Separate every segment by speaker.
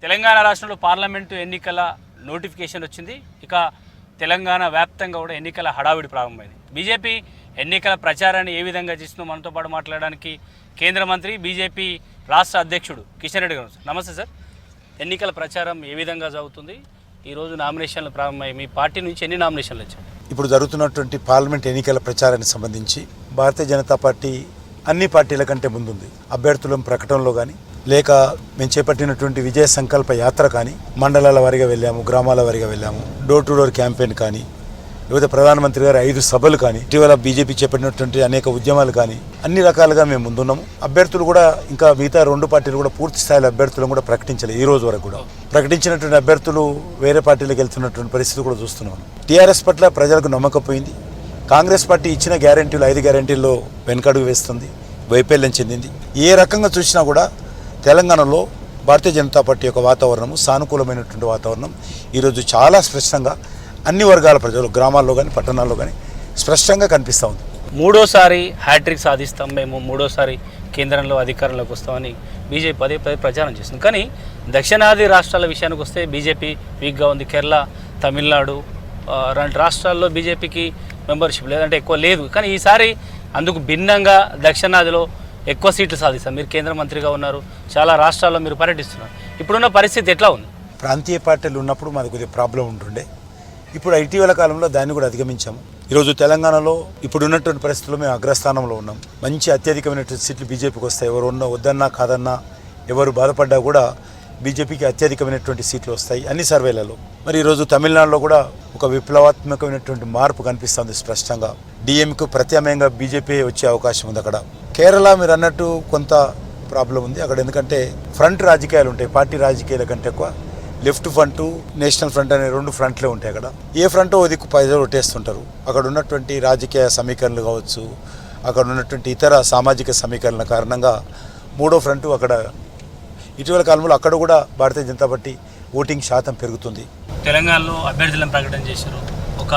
Speaker 1: తెలంగాణ రాష్ట్రంలో పార్లమెంటు ఎన్నికల నోటిఫికేషన్ వచ్చింది. ఇక తెలంగాణ వ్యాప్తంగా కూడా ఎన్నికల హడావిడి ప్రారంభమైంది. బీజేపీ ఎన్నికల ప్రచారాన్ని ఏ విధంగా చేస్తుందో మనతో పాటు మాట్లాడడానికి కేంద్ర మంత్రి బీజేపీ రాష్ట్ర అధ్యక్షుడు కిషన్ రెడ్డి గారు. నమస్తే సార్. ఎన్నికల ప్రచారం ఏ విధంగా జరుగుతుంది? ఈరోజు నామినేషన్లు ప్రారంభమయ్యాయి. మీ పార్టీ నుంచి ఎన్ని నామినేషన్లు వచ్చాయి?
Speaker 2: ఇప్పుడు జరుగుతున్నటువంటి పార్లమెంట్ ఎన్నికల ప్రచారానికి సంబంధించి భారతీయ జనతా పార్టీ అన్ని పార్టీల కంటే ముందుంది. అభ్యర్థుల ప్రకటనలో కానీ లేక మేము చేపట్టినటువంటి విజయ సంకల్ప యాత్ర కానీ, మండలాల వారీగా వెళ్ళాము, గ్రామాల వారీగా వెళ్ళాము, డోర్ టు డోర్ క్యాంపెయిన్ కానీ, లేకపోతే ప్రధానమంత్రి గారు 5 సభలు కానీ, ఇటీవల బీజేపీ చేపట్టినటువంటి అనేక ఉద్యమాలు కానీ అన్ని రకాలుగా మేము ముందున్నాము. అభ్యర్థులు కూడా ఇంకా మిగతా 2 పార్టీలు కూడా పూర్తి స్థాయిలో అభ్యర్థులను కూడా ప్రకటించలేదు. ఈ రోజు వరకు కూడా ప్రకటించినటువంటి అభ్యర్థులు వేరే పార్టీలకు వెళ్తున్నటువంటి పరిస్థితి కూడా చూస్తున్నాం. టీఆర్ఎస్ పట్ల ప్రజలకు నమ్మకం పోయింది. కాంగ్రెస్ పార్టీ ఇచ్చిన గ్యారెంటీలు 5 గ్యారెంటీల్లో వెనకడుగు వేస్తుంది, వైఫల్యం చెందింది. ఏ రకంగా చూసినా కూడా తెలంగాణలో భారతీయ జనతా పార్టీ యొక్క వాతావరణము సానుకూలమైనటువంటి వాతావరణం ఈరోజు చాలా స్పష్టంగా అన్ని వర్గాల ప్రజలు గ్రామాల్లో కానీ పట్టణాల్లో కానీ స్పష్టంగా కనిపిస్తూ ఉంది.
Speaker 1: మూడోసారి హ్యాట్రిక్ సాధిస్తాం, మేము మూడోసారి కేంద్రంలో అధికారంలోకి వస్తామని బీజేపీ పదే ప్రచారం చేస్తుంది. కానీ దక్షిణాది రాష్ట్రాల విషయానికి వస్తే బీజేపీ వీక్గా ఉంది. కేరళ, తమిళనాడు లాంటి రాష్ట్రాల్లో బీజేపీకి మెంబర్షిప్ లేదంటే ఎక్కువ లేదు. కానీ ఈసారి అందుకు భిన్నంగా దక్షిణాదిలో ఎక్కువ సీట్లు సాధిస్తాం. మీరు కేంద్ర మంత్రిగా ఉన్నారు, చాలా రాష్ట్రాల్లో మీరు పర్యటిస్తున్నారు. ఇప్పుడున్న పరిస్థితి ఎట్లా ఉంది?
Speaker 2: ప్రాంతీయ పార్టీలు ఉన్నప్పుడు మాది కొద్దిగా ప్రాబ్లం ఉంటుండే. ఇప్పుడు ఇటీవల కాలంలో దాన్ని కూడా అధిగమించాము. ఈరోజు తెలంగాణలో ఇప్పుడు ఉన్నటువంటి పరిస్థితుల్లో మేము అగ్రస్థానంలో ఉన్నాం. మంచి అత్యధికమైనటువంటి సీట్లు బీజేపీకి వస్తాయి. ఎవరు వద్దన్నా కాదన్నా ఎవరు బాధపడ్డా కూడా బీజేపీకి అత్యధికమైనటువంటి సీట్లు వస్తాయి అన్ని సర్వేలలో. మరి ఈరోజు తమిళనాడులో కూడా ఒక విప్లవాత్మకమైనటువంటి మార్పు కనిపిస్తుంది స్పష్టంగా. డిఎంకు ప్రత్యామ్నాయంగా బీజేపీ వచ్చే అవకాశం ఉంది అక్కడ. కేరళ మీరు అన్నట్టు కొంత ప్రాబ్లం ఉంది అక్కడ. ఎందుకంటే ఫ్రంట్ రాజకీయాలు ఉంటాయి. పార్టీ రాజకీయాల కంటే ఎక్కువ లెఫ్ట్ ఫ్రంట్, నేషనల్ ఫ్రంట్ అనే 2 ఫ్రంట్లే ఉంటాయి అక్కడ. ఏ ఫ్రంట్ దిక్కు ప్రజలు ఒట్టేస్తుంటారు. అక్కడ ఉన్నటువంటి రాజకీయ సమీకరణలు కావచ్చు, అక్కడ ఉన్నటువంటి ఇతర సామాజిక సమీకరణల కారణంగా 3వ ఫ్రంట్ అక్కడ ఇటీవల కాలంలో అక్కడ కూడా భారతీయ జనతా పార్టీ ఓటింగ్ శాతం పెరుగుతుంది.
Speaker 1: తెలంగాణలో అభ్యర్థులను ప్రకటన చేశారు. ఒక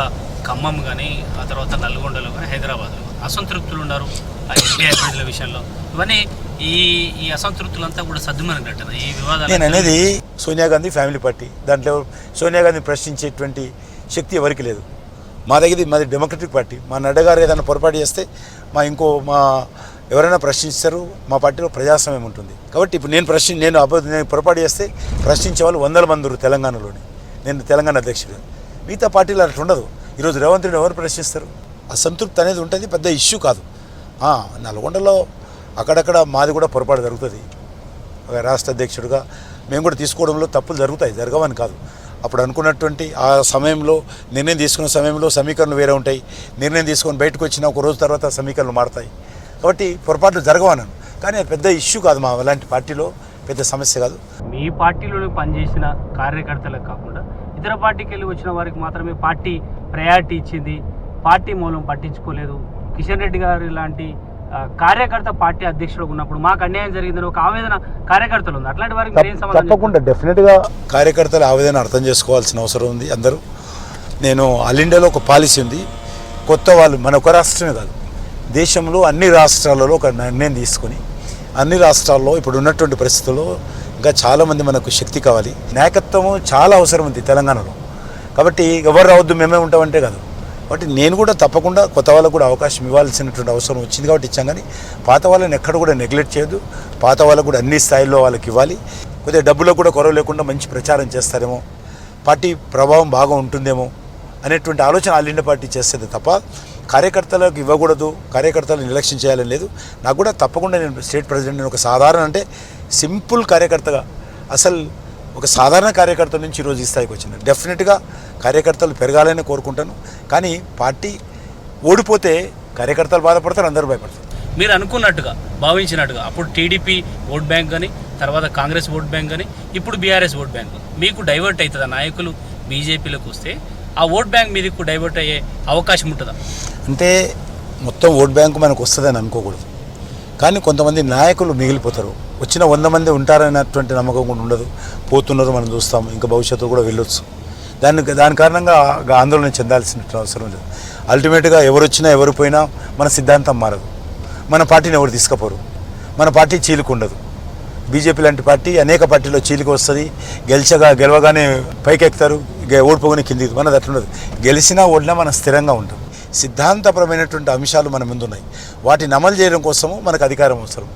Speaker 1: ఖమ్మం కానీ, ఆ తర్వాత నల్గొండలో కానీ, హైదరాబాద్లో అసంతృప్తులు ఉన్నారు ఆ ఎంపీ అభ్యర్థుల విషయంలో. ఇవన్నీ ఈ అసంతృప్తులంతా కూడా సద్దుమణినట్టు ఈ వివాదాలు.
Speaker 2: నేను అనేది సోనియా గాంధీ ఫ్యామిలీ పార్టీ. దాంట్లో సోనియా గాంధీ ప్రశ్నించేటువంటి శక్తి ఎవరికి లేదు. మాది డెమోక్రటిక్ పార్టీ. మా నడ్డా గారు ఏదైనా పొరపాటు చేస్తే మా ఎవరైనా ప్రశ్నిస్తారు. మా పార్టీలో ప్రజాస్వామ్యం ఉంటుంది. కాబట్టి ఇప్పుడు నేను పొరపాటు చేస్తే ప్రశ్నించే వాళ్ళు 100 మంది ఉన్నారు తెలంగాణలోని. నేను తెలంగాణ అధ్యక్షుడు. మిగతా పార్టీలు అట్లా ఉండదు. ఈరోజు రేవంత్ రెడ్డి ఎవరు ప్రశ్నిస్తారు? అసంతృప్తి అనేది ఉంటుంది, పెద్ద ఇష్యూ కాదు. నల్గొండలో అక్కడక్కడ మాది కూడా పొరపాటు జరుగుతుంది. ఒక రాష్ట్ర అధ్యక్షుడిగా మేము కూడా తీసుకోవడంలో తప్పులు జరగవని కాదు. అప్పుడు అనుకున్నటువంటి ఆ సమయంలో నిర్ణయం తీసుకున్న సమయంలో సమీకరణలు వేరే ఉంటాయి. నిర్ణయం తీసుకొని బయటకు వచ్చిన ఒక రోజు తర్వాత సమీకరణలు మారుతాయి. కాబట్టి పొరపాట్లు జరగవన్నాను. కానీ అది పెద్ద ఇష్యూ కాదు. మా అలాంటి పార్టీలో పెద్ద సమస్య కాదు.
Speaker 1: మీ పార్టీలోనే పనిచేసిన కార్యకర్తలకు కాకుండా ఇతర పార్టీకి వెళ్ళి వచ్చిన వారికి మాత్రమే పార్టీ ప్రయారిటీ ఇచ్చింది, పార్టీ మూలం పట్టించుకోలేదు. కిషన్ రెడ్డి గారు లాంటి కార్యకర్త పార్టీ అధ్యక్షుడు ఉన్నప్పుడు మాకు అన్యాయం జరిగిందని ఒక ఆవేదన కార్యకర్తలు ఉంది. అట్లాంటి వారికి
Speaker 2: తప్పకుండా డెఫినెట్గా కార్యకర్తల ఆవేదన అర్థం చేసుకోవాల్సిన అవసరం ఉంది అందరూ. నేను ఆల్ ఇండియాలో ఒక పాలసీ ఉంది. కొత్త వాళ్ళు మన ఒక రాష్ట్రమే కాదు, దేశంలో అన్ని రాష్ట్రాలలో ఒక నిర్ణయం తీసుకొని అన్ని రాష్ట్రాల్లో ఇప్పుడు ఉన్నటువంటి పరిస్థితుల్లో ఇంకా చాలామంది మనకు శక్తి కావాలి. నాయకత్వము చాలా అవసరం ఉంది తెలంగాణలో. కాబట్టి ఎవరు రావద్దు మేమే ఉంటామంటే కాదు. కాబట్టి నేను కూడా తప్పకుండా కొత్త వాళ్ళకు కూడా అవకాశం ఇవ్వాల్సినటువంటి అవసరం వచ్చింది కాబట్టి ఇచ్చాం. కానీ పాత వాళ్ళని ఎక్కడ కూడా నెగ్లెక్ట్ చేయొద్దు. పాత వాళ్ళకు కూడా అన్ని స్థాయిల్లో వాళ్ళకి ఇవ్వాలి. కొద్దిగా డబ్బులకు కూడా కొరవ లేకుండా మంచి ప్రచారం చేస్తారేమో, పార్టీ ప్రభావం బాగా ఉంటుందేమో అనేటువంటి ఆలోచన ఆల్ ఇండియా పార్టీ చేస్తుంది తప్ప కార్యకర్తలకు ఇవ్వకూడదు, కార్యకర్తలను నిర్లక్ష్యం చేయాలని లేదు. నాకు కూడా తప్పకుండా నేను స్టేట్ ప్రెసిడెంట్. నేను ఒక సాధారణ అంటే సింపుల్ కార్యకర్తగా, అసలు ఒక సాధారణ కార్యకర్త నుంచి ఈరోజు ఈ స్థాయికి వచ్చింది. డెఫినెట్గా కార్యకర్తలు పెరగాలని కోరుకుంటాను. కానీ పార్టీ ఓడిపోతే కార్యకర్తలు బాధపడతారు, అందరూ భయపడతారు.
Speaker 1: మీరు అనుకున్నట్టుగా భావించినట్టుగా అప్పుడు టీడీపీ ఓట్ బ్యాంక్ కానీ, తర్వాత కాంగ్రెస్ ఓట్ బ్యాంక్ కానీ, ఇప్పుడు బీఆర్ఎస్ ఓట్ బ్యాంక్ మీకు డైవర్ట్ అవుతుందా? నాయకులు బీజేపీలోకి వస్తే ఆ ఓట్ బ్యాంక్ మీదకు డైవర్ట్ అయ్యే అవకాశం ఉంటుందా?
Speaker 2: అంటే మొత్తం ఓట్ బ్యాంకు మనకు వస్తుందని అనుకోకూడదు. కానీ కొంతమంది నాయకులు మిగిలిపోతారు. వచ్చిన 100 మంది ఉంటారనేటువంటి నమ్మకం కూడా ఉండదు. పోతున్నారు, మనం చూస్తాం. ఇంకా భవిష్యత్తులో కూడా వెళ్ళొచ్చు. దాని కారణంగా ఆందోళన చెందాల్సిన అవసరం లేదు. అల్టిమేట్గా ఎవరు వచ్చినా ఎవరు పోయినా మన సిద్ధాంతం మారదు. మన పార్టీని ఎవరు తీసుకుపోరు. మన పార్టీ చీలుకుండదు. బీజేపీ లాంటి పార్టీ అనేక పార్టీలో చీలికి వస్తుంది, గెలవగానే పైకెక్కుతారు, ఓడిపోగానే కిందికి. మనది అట్లున్నది. గెలిచినా ఓడినా మనం స్థిరంగా ఉంటాం. సిద్ధాంతపరమైనటువంటి అంశాలు మన ముందున్నాయి. వాటిని అమలు చేయడం కోసము మనకు అధికారం అవసరం.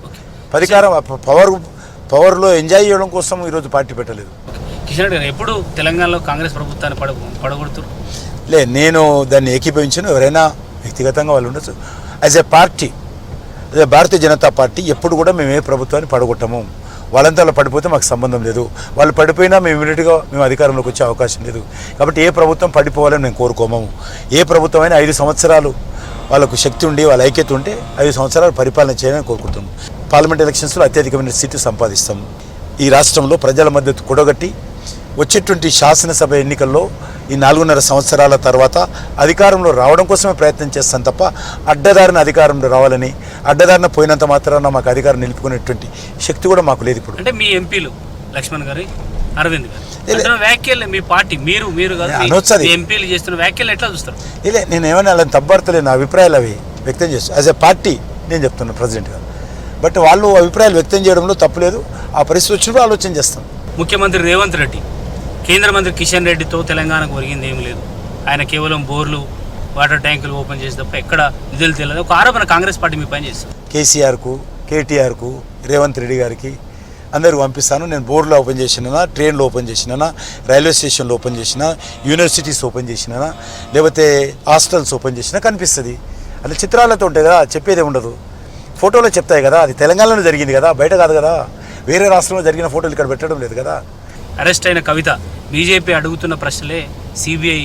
Speaker 2: పవర్లో ఎంజాయ్ చేయడం కోసం ఈరోజు పార్టీ పెట్టలేదు.
Speaker 1: కిషన్ రెడ్డి గారు ఎప్పుడు తెలంగాణలో కాంగ్రెస్ ప్రభుత్వాన్ని పడగొడుతున్నారు?
Speaker 2: నేను దాన్ని ఏకీభవించను. ఎవరైనా వ్యక్తిగతంగా వాళ్ళు ఉండొచ్చు. As a party, Bharatiya Janata party ఎప్పుడు కూడా మేము ఏ ప్రభుత్వాన్ని పడగొట్టము. వాళ్ళంతా పడిపోతే మాకు సంబంధం లేదు. వాళ్ళు పడిపోయినా మేము ఇమీడియట్గా అధికారంలోకి వచ్చే అవకాశం లేదు. కాబట్టి ఏ ప్రభుత్వం పడిపోవాలని మేము కోరుకోము. ఏ ప్రభుత్వం అయినా 5 సంవత్సరాలు వాళ్ళకు శక్తి ఉండి వాళ్ళ ఐక్యత ఉంటే 5 సంవత్సరాలు పరిపాలన చేయాలని కోరుకుంటాము. పార్లమెంట్ ఎలక్షన్స్లో అత్యధికమైన సీట్లు సంపాదిస్తాము. ఈ రాష్ట్రంలో ప్రజల మద్దతు కూడగట్టి వచ్చేటువంటి శాసనసభ ఎన్నికల్లో ఈ 4.5 సంవత్సరాల తర్వాత అధికారంలో రావడం కోసమే ప్రయత్నం చేస్తాం తప్ప అడ్డదారిన అధికారంలో రావాలని, అడ్డదారిన పోయినంత మాత్రాన మాకు అధికారం నిలుపుకునేటువంటి శక్తి కూడా మాకు లేదు. ఇప్పుడు
Speaker 1: అంటే మీ ఎంపీలు లక్ష్మణ్ గారి, అరవింద్ గారు వ్యాఖ్యలు మీ పార్టీ మీరు ఎంపీలు చేస్తున్న వ్యాఖ్యలు ఎట్లా చూస్తారు?
Speaker 2: ఇదే నేను ఏమైనా అలా తప్పడతలేదు. నా అభిప్రాయాలు అవి వ్యక్తం చేస్తాను. యాజ్ ఎ పార్టీ నేను చెప్తున్నాను ప్రెసిడెంట్గా. బట్ వాళ్ళు అభిప్రాయాలు వ్యక్తం చేయడంలో తప్పులేదు. ఆ పరిస్థితి వచ్చినప్పుడు ఆలోచన చేస్తాం.
Speaker 1: ముఖ్యమంత్రి రేవంత్ రెడ్డి కేంద్ర మంత్రి కిషన్ రెడ్డితో తెలంగాణకు ఒరిగింది ఏమీ లేదు. ఆయన కేవలం బోర్లు, వాటర్ ట్యాంకులు ఓపెన్ చేసి తప్ప ఎక్కడ నిధులు తెలియదు ఒక ఆరోపణ కాంగ్రెస్ పార్టీ మీ పని చేస్తుంది.
Speaker 2: కేసీఆర్కు, కేటీఆర్కు, రేవంత్ రెడ్డి గారికి అందరికి పంపిస్తాను. నేను బోర్డులో ఓపెన్ చేసినా, ట్రైన్లో ఓపెన్ చేసినా, రైల్వే స్టేషన్లో ఓపెన్ చేసినా, యూనివర్సిటీస్ ఓపెన్ చేసినా, లేకపోతే హాస్టల్స్ ఓపెన్ చేసినా కనిపిస్తుంది. అది చిత్రాలతో ఉంటాయి కదా, చెప్పేదే ఉండదు. ఫోటోలో చెప్తాయి కదా. అది తెలంగాణలో జరిగింది కదా, బయట కాదు కదా. వేరే రాష్ట్రంలో జరిగిన ఫోటోలు ఇక్కడ పెట్టడం లేదు కదా.
Speaker 1: అరెస్ట్ అయిన కవిత బీజేపీ అడుగుతున్న ప్రశ్నలే సిబిఐ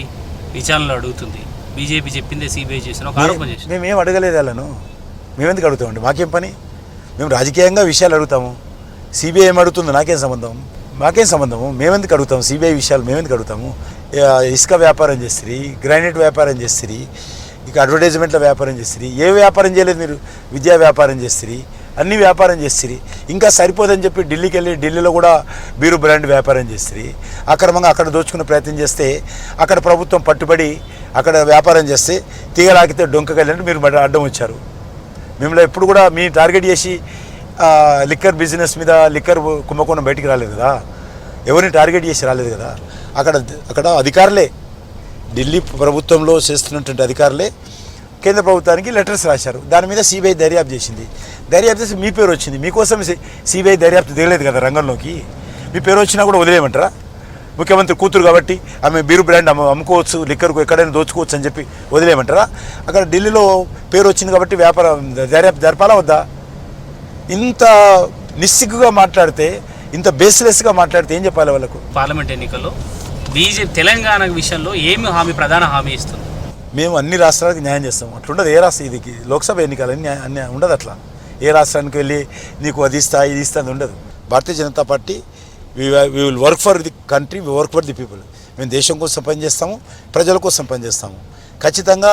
Speaker 1: విచారణలో అడుగుతుంది. బీజేపీ చెప్పిందే సిబిఐ చేసిన ఒక ఆరోపణ చేసి
Speaker 2: మేమేం అడగలేదు వాళ్ళను. మేమెందుకు అడుగుతామండి? మాకేం పని? మేము రాజకీయంగా విషయాలు అడుగుతాము. సిబిఐ ఏం అడుగుతుంది? నాకేం సంబంధం? మాకేం సంబంధము? మేమెందుకు అడుగుతాము సిబిఐ విషయాలు? మేమెందుకు అడుగుతాము? ఇసుక వ్యాపారం చేస్తుంది, గ్రానైట్ వ్యాపారం చేస్తుంది, ఇక అడ్వర్టైజ్మెంట్ల వ్యాపారం చేస్తుంది. ఏ వ్యాపారం చేయలేదు మీరు? విద్యా వ్యాపారం చేస్తుంది, అన్ని వ్యాపారం చేస్తుంది. ఇంకా సరిపోదని చెప్పి ఢిల్లీకి వెళ్ళి ఢిల్లీలో కూడా బీరు బ్రాండ్ వ్యాపారం చేస్తుంది. అక్రమంగా అక్కడ దోచుకునే ప్రయత్నం చేస్తే అక్కడ ప్రభుత్వం పట్టుబడి అక్కడ వ్యాపారం చేస్తే తీగలాగితే డొంకగలంటే మీరు అడ్డం వచ్చారు. మిమ్మల్ని ఎప్పుడు కూడా మీ టార్గెట్ చేసి లిక్కర్ బిజినెస్ మీద లిక్కర్ కుంభకోణం బయటికి రాలేదు కదా. ఎవరిని టార్గెట్ చేసి రాలేదు కదా. అక్కడ అధికారులే, ఢిల్లీ ప్రభుత్వంలో చేస్తున్నటువంటి అధికారులే కేంద్ర ప్రభుత్వానికి లెటర్స్ రాశారు. దాని మీద సిబిఐ దర్యాప్తు చేసింది. దర్యాప్తు చేసి మీ పేరు వచ్చింది. మీకోసం సిబిఐ దర్యాప్తు దిగలేదు కదా రంగంలోకి. మీ పేరు వచ్చినా కూడా వదిలేయమంటారా? ముఖ్యమంత్రి కూతురు కాబట్టి ఆమె బీరు బ్రాండ్ అమ్ముకోవచ్చు, లిక్కర్కు ఎక్కడైనా దోచుకోవచ్చు అని చెప్పి వదిలేయమంటారా? అక్కడ ఢిల్లీలో పేరు వచ్చింది కాబట్టి వ్యాపారం దర్యాప్తు జరపాలా వద్దా? ఇంత నిస్సిగ్గుగా మాట్లాడితే, ఇంత బేస్లెస్గా మాట్లాడితే ఏం చెప్పాలి వాళ్ళకు?
Speaker 1: పార్లమెంట్ ఎన్నికల్లో బీజేపీ తెలంగాణ విషయంలో ఏమి ప్రధాన హామీ ఇస్తుంది?
Speaker 2: మేము అన్ని రాష్ట్రాలకు న్యాయం చేస్తాం. అట్లుండదు ఏ రాష్ట్రం. ఇది లోక్సభ ఎన్నికలని అన్యాయం ఉండదు. అట్లా ఏ రాష్ట్రానికి వెళ్ళి నీకు అది ఇస్తా ఇది ఇస్తా అని ఉండదు. Bharatiya Janata Party we will work for the country, we work for the people. మేము దేశం కోసం పనిచేస్తాము, ప్రజల కోసం పనిచేస్తాము. ఖచ్చితంగా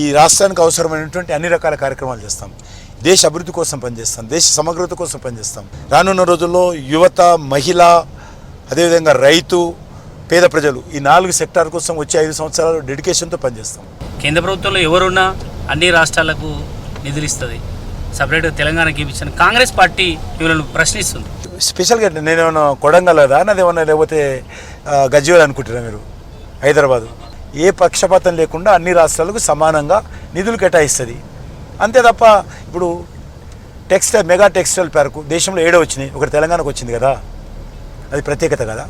Speaker 2: ఈ రాష్ట్రానికి అవసరమైనటువంటి అన్ని రకాల కార్యక్రమాలు చేస్తాం. దేశ అభివృద్ధి కోసం పనిచేస్తాం, దేశ సమగ్రత కోసం పనిచేస్తాం. రానున్న రోజుల్లో యువత, మహిళ, అదేవిధంగా రైతు, పేద ప్రజలు, ఈ 4 సెక్టార్ కోసం వచ్చే 5 సంవత్సరాలు డెడికేషన్తో పనిచేస్తాం.
Speaker 1: కేంద్ర ప్రభుత్వంలో ఎవరున్నా అన్ని రాష్ట్రాలకు నిధులు ఇస్తుంది, సపరేట్గా తెలంగాణకి ఇప్పించిన కాంగ్రెస్ పార్టీ ఇవన్నీ ప్రశ్నిస్తుంది.
Speaker 2: స్పెషల్గా నేనేమన్నా కొడంగల్దా నాదేమన్నా, లేకపోతే గజ్వేల్ అనుకుంటున్నా మీరు? హైదరాబాదు ఏ పక్షపాతం లేకుండా అన్ని రాష్ట్రాలకు సమానంగా నిధులు కేటాయిస్తుంది అంతే తప్ప. ఇప్పుడు మెగా టెక్స్టైల్ పార్కు దేశంలో 7 వచ్చినాయి, ఒకటి తెలంగాణకు వచ్చింది కదా, అది ప్రత్యేకత కదా.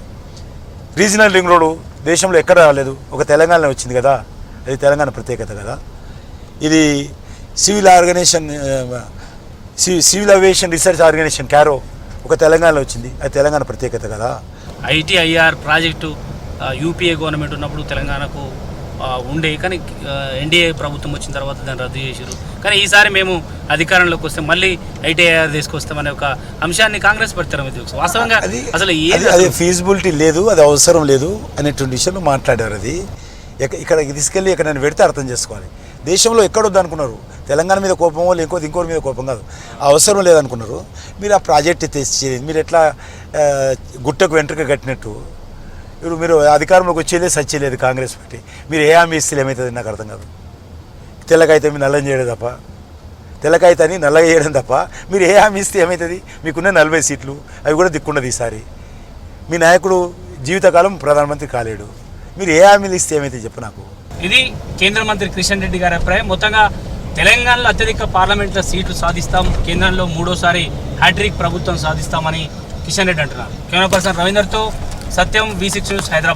Speaker 2: రీజనల్ రింగ్ రోడ్డు దేశంలో ఎక్కడ రాలేదు, ఒక తెలంగాణలో వచ్చింది కదా, అది తెలంగాణ ప్రత్యేకత కదా. ఇది civil aviation research organization CARO ఒక తెలంగాణలో వచ్చింది, అది తెలంగాణ ప్రత్యేకత కదా.
Speaker 1: ఐటీఐఆర్ ప్రాజెక్టు యూపీఏ గవర్నమెంట్ ఉన్నప్పుడు తెలంగాణకు ఉండే, కానీ ఎన్డీఏ ప్రభుత్వం వచ్చిన తర్వాత దాన్ని రద్దు చేశారు. కానీ ఈసారి మేము అధికారంలోకి వస్తే మళ్ళీ ఐటీఐఆర్ తీసుకొస్తామనే ఒక అంశాన్ని కాంగ్రెస్ పడతారు. వాస్తవంగా అసలు
Speaker 2: అది ఫీజిబిలిటీ లేదు, అది అవసరం లేదు అనేటువంటి విషయంలో మాట్లాడారు. అది ఇక్కడ తీసుకెళ్ళి ఇక్కడ నేను పెడితే అర్థం చేసుకోవాలి. దేశంలో ఎక్కడొద్దు అనుకున్నారు, తెలంగాణ మీద కోపం వాళ్ళు ఇంకోరి మీద కోపం కాదు, అవసరం లేదనుకున్నారు. మీరు ఆ ప్రాజెక్ట్ తెచ్చి మీరు ఎట్లా గుట్టకు వెంట్రుక కట్టినట్టు ఇప్పుడు మీరు అధికారంలోకి వచ్చేలేదు, సచ్చేలేదు కాంగ్రెస్ పార్టీ. మీరు ఏ హామీ ఇస్తే ఏమవుతుంది నాకు అర్థం కాదు. తెల్లకైతే మీరు నల్లని చేయడం తప్ప తెల్లకాయితని నల్లగా చేయడం తప్ప మీరు ఏ హామీ ఇస్తే ఏమవుతుంది? మీకున్న 40 సీట్లు అవి కూడా దిక్కున్నది ఈసారి. మీ నాయకుడు జీవితకాలం ప్రధానమంత్రి కాలేడు. మీరు ఏ హామీలు ఇస్తే ఏమైతే చెప్పు నాకు.
Speaker 1: ఇది కేంద్ర మంత్రి కిషన్ రెడ్డి గారి అభిప్రాయం. మొత్తంగా తెలంగాణలో అత్యధిక పార్లమెంట్లో సీట్లు సాధిస్తాం, కేంద్రంలో 3వ హ్యాట్రిక్ ప్రభుత్వం సాధిస్తామని కిషన్ రెడ్డి అంటున్నారు. కెమెరా పర్సన్ రవీందర్తో సత్యం, V6 న్యూస్, హైదరాబాద్.